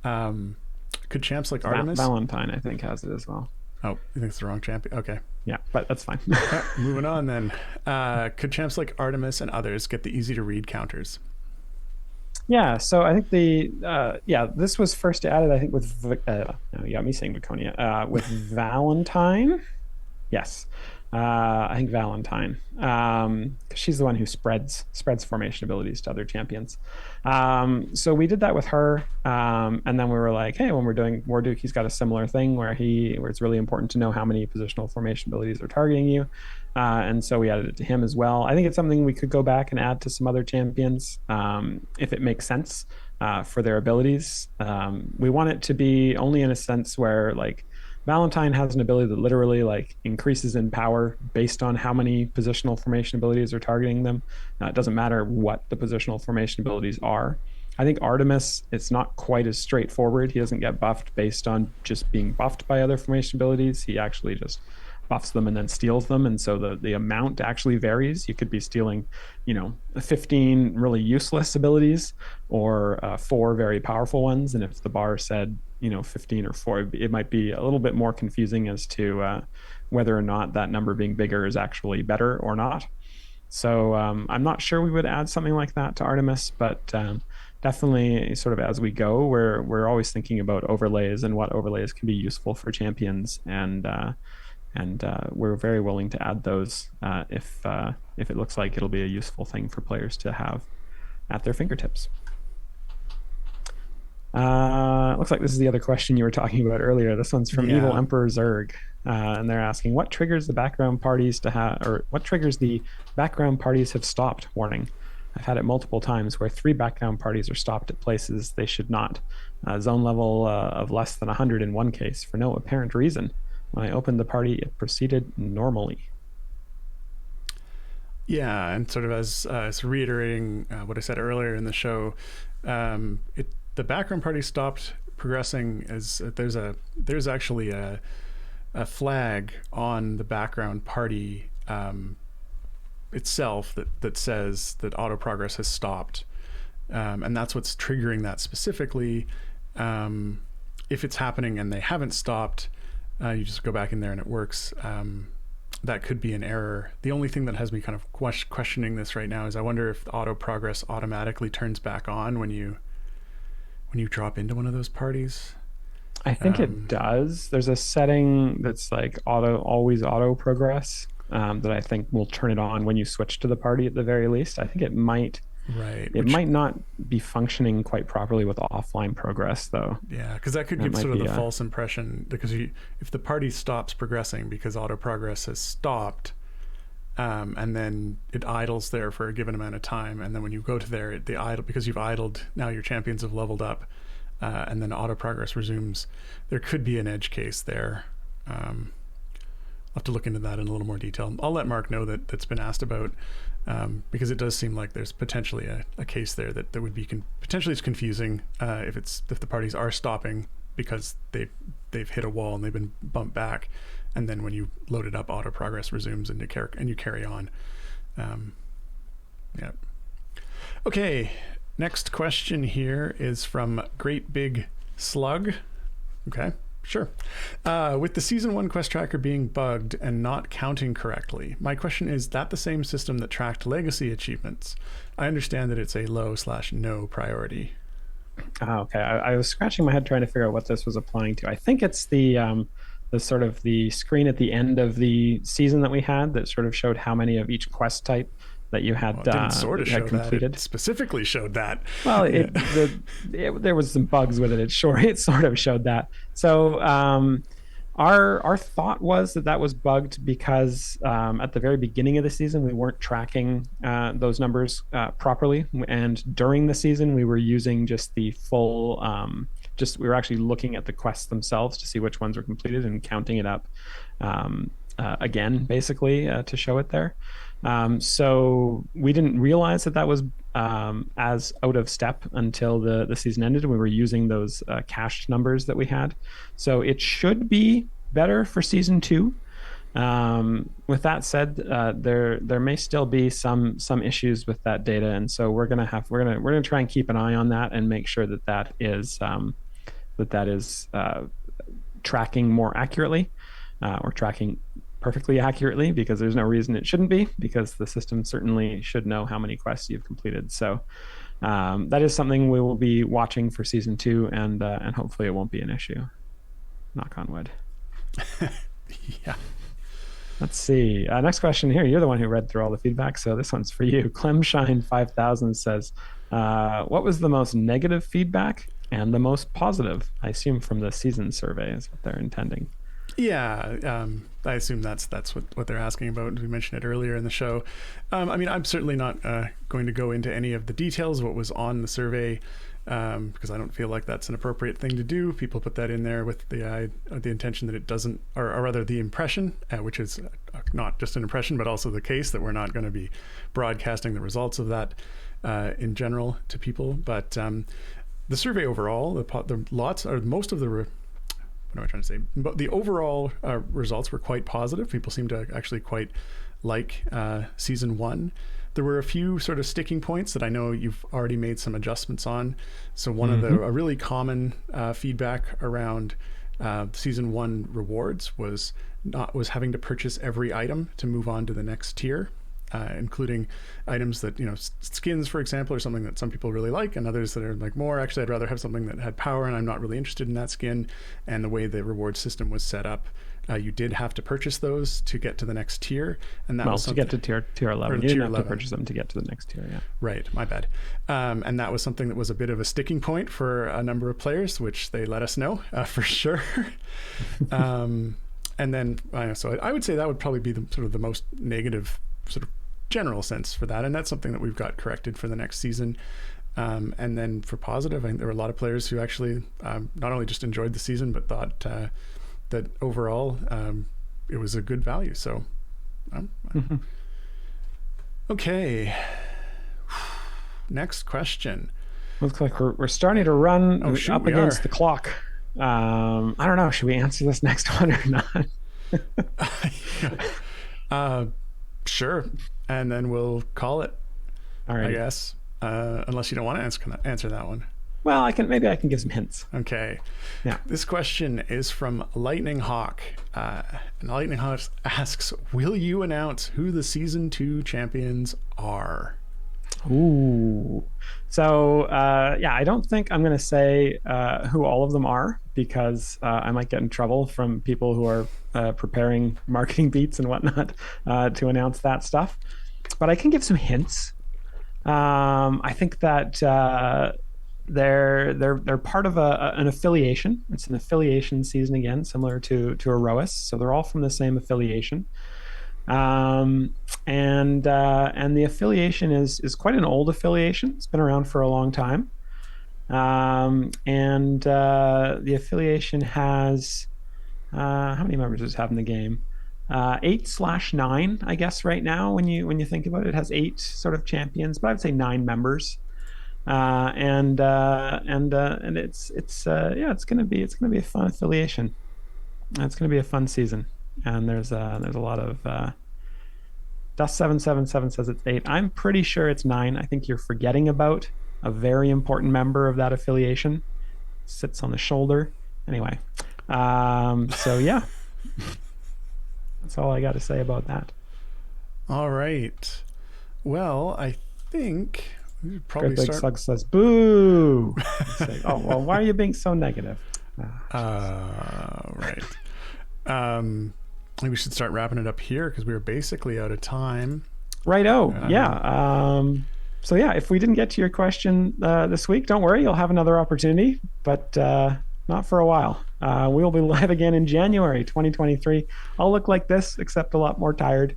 Could champs like Artemis? Valentine, I think, has it as well. Oh, you think it's the wrong champion? Okay. Yeah, but that's fine. Moving on then. Could champs like Artemis and others get the easy to read counters? Yeah, so I think this was first added, I think, with you got me saying Viconia, with Valentine. Yes, I think Valentine, because she's the one who spreads formation abilities to other champions. So we did that with her, and then we were like, hey, when we're doing Warduke, he's got a similar thing where it's really important to know how many positional formation abilities are targeting you. And so we added it to him as well. I think it's something we could go back and add to some other champions if it makes sense for their abilities. We want it to be only in a sense where, like, Valentine has an ability that literally, like, increases in power based on how many positional formation abilities are targeting them. It doesn't matter what the positional formation abilities are. I think Artemis, it's not quite as straightforward. He doesn't get buffed based on just being buffed by other formation abilities. He actually just buffs them and then steals them, and so the amount actually varies. You could be stealing 15 really useless abilities or 4 very powerful ones, and if the bar said 15 or 4, it might be a little bit more confusing as to whether or not that number being bigger is actually better or not. So I'm not sure we would add something like that to Artemis, but definitely sort of as we go, we're always thinking about overlays and what overlays can be useful for champions, and we're very willing to add those if it looks like it'll be a useful thing for players to have at their fingertips. Looks like this is the other question you were talking about earlier. This one's from Evil Emperor Zerg, and they're asking, what triggers the background parties have stopped warning? I've had it multiple times where 3 background parties are stopped at places they should not. Zone level of less than 100 in one case for no apparent reason. When I opened the party, it proceeded normally. Yeah, and sort of as reiterating what I said earlier in the show, the background party stopped progressing as there's actually a flag on the background party itself that says that auto progress has stopped, and that's what's triggering that specifically. If it's happening and they haven't stopped, you just go back in there and it works. That could be an error. The only thing that has me kind of questioning this right now is I wonder if auto progress automatically turns back on when you drop into one of those parties. I think it does. There's a setting that's like always auto progress that I think will turn it on when you switch to the party at the very least. I think it might. Right. It might not be functioning quite properly with offline progress, though. Yeah, because that could give sort of the false impression, because if the party stops progressing because auto progress has stopped, and then it idles there for a given amount of time, and then when you go to there, the idle, because you've idled, now your champions have leveled up, and then auto progress resumes. There could be an edge case there. I'll have to look into that in a little more detail. I'll let Mark know that that's been asked about, because it does seem like there's potentially a case there that would be potentially it's confusing if the parties are stopping because they've hit a wall and they've been bumped back, and then when you load it up, auto progress resumes and you carry on. Yeah. Okay. Next question here is from Great Big Slug. Okay. Sure. With the Season 1 quest tracker being bugged and not counting correctly, my question is that the same system that tracked legacy achievements? I understand that it's a low/no priority. Oh, okay. I was scratching my head trying to figure out what this was applying to. I think it's the sort of the screen at the end of the season that we had that sort of showed how many of each quest type that you had, it didn't sort of show completed. That. It specifically showed that. Well, there was some bugs with it. It sort of showed that. So our thought was that was bugged because at the very beginning of the season we weren't tracking those numbers properly, and during the season we were using just the full. We were actually looking at the quests themselves to see which ones were completed and counting it up again, basically, to show it there. So we didn't realize that was as out of step until the season ended. We were using those cached numbers that we had. So it should be better for Season 2. With that said, there may still be some issues with that data, and so we're gonna try and keep an eye on that and make sure that is tracking more accurately, or tracking perfectly accurately, because there's no reason it shouldn't be, because the system certainly should know how many quests you've completed. So that is something we will be watching for Season 2, and hopefully it won't be an issue. Knock on wood. Yeah. Let's see. Next question here. You're the one who read through all the feedback, so this one's for you. Clemshine5000 says, what was the most negative feedback and the most positive? I assume from the season survey is what they're intending. Yeah, I assume that's what they're asking about. We mentioned it earlier in the show. I mean, I'm certainly not going to go into any of the details of what was on the survey, because I don't feel like that's an appropriate thing to do. People put that in there with the intention that it doesn't, or rather the impression, which is not just an impression, but also the case that we're not going to be broadcasting the results of that in general to people. But the survey overall, most of the what am I trying to say? But the overall results were quite positive. People seem to actually quite like Season 1. There were a few sort of sticking points that I know you've already made some adjustments on. So one of a really common feedback around Season 1 rewards was having to purchase every item to move on to the next tier. Including items that, skins, for example, are something that some people really like, and others that are like, more, actually, I'd rather have something that had power and I'm not really interested in that skin. And the way the reward system was set up, you did have to purchase those to get to the next tier. And that was to get to tier 11. You didn't have to purchase them to get to the next tier, yeah. Right, my bad. And that was something that was a bit of a sticking point for a number of players, which they let us know for sure. And then, so I would say that would probably be the sort of the most negative sort of general sense for that, and that's something that we've got corrected for the next season. And then for positive, I think there were a lot of players who actually not only just enjoyed the season, but thought that overall it was a good value. So okay, next question. Looks like we're starting to run up against the clock. I don't know, should we answer this next one or not? Sure, and then we'll call it. All right, I guess, unless you don't want to answer that one. Well, maybe I can give some hints. Okay. Yeah. This question is from Lightning Hawk, and Lightning Hawk asks, "Will you announce who the Season 2 champions are?" Ooh. So I don't think I'm going to say who all of them are, because I might get in trouble from people who are preparing marketing beats and whatnot to announce that stuff. But I can give some hints. I think that they're part of an affiliation. It's an affiliation season again, similar to Aroas. So they're all from the same affiliation. Um, and the affiliation is quite an old affiliation. It's been around for a long time. And the affiliation has how many members does it have in the game? 8/9, I guess, right now, when you think about it, it has 8 sort of champions, but I'd say 9 members. And yeah, it's gonna be a fun affiliation. It's gonna be a fun season, and there's a lot of Dust777 says it's 8. I'm pretty sure it's 9. I think you're forgetting about a very important member of that affiliation. Sits on the shoulder. Anyway, so yeah, that's all I got to say about that. All right. Well, I think we should probably Great Big start. Slug says, "Boo!" Say, oh well, why are you being so negative? Right. I think we should start wrapping it up here because we were basically out of time. Right. Oh, yeah. So yeah, if we didn't get to your question this week, don't worry, you'll have another opportunity, but not for a while. We'll be live again in January 2023. I'll look like this, except a lot more tired.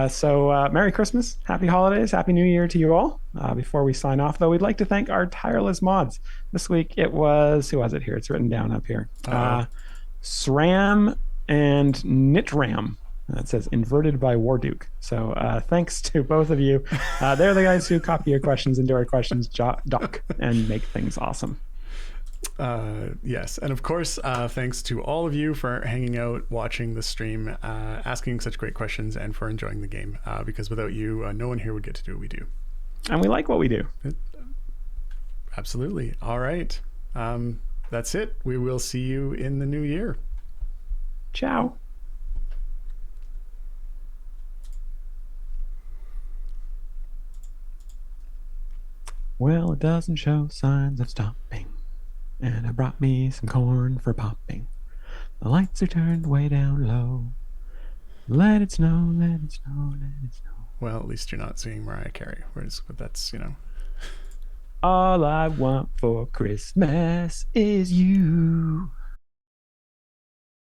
So Merry Christmas, Happy Holidays, Happy New Year to you all. Before we sign off, though, we'd like to thank our tireless mods. This week it was, who was it here? It's written down up here. SRAM and Nitram. That says inverted by Warduke. So thanks to both of you. They're the guys who copy your questions into our questions doc and make things awesome. Yes, and of course, thanks to all of you for hanging out, watching the stream, asking such great questions, and for enjoying the game. Because without you, no one here would get to do what we do. And we like what we do. Absolutely. All right. That's it. We will see you in the new year. Ciao. Well, it doesn't show signs of stopping. And I brought me some corn for popping. The lights are turned way down low. Let it snow, let it snow, let it snow. Well, at least you're not singing Mariah Carey. But that's, All I want for Christmas is you.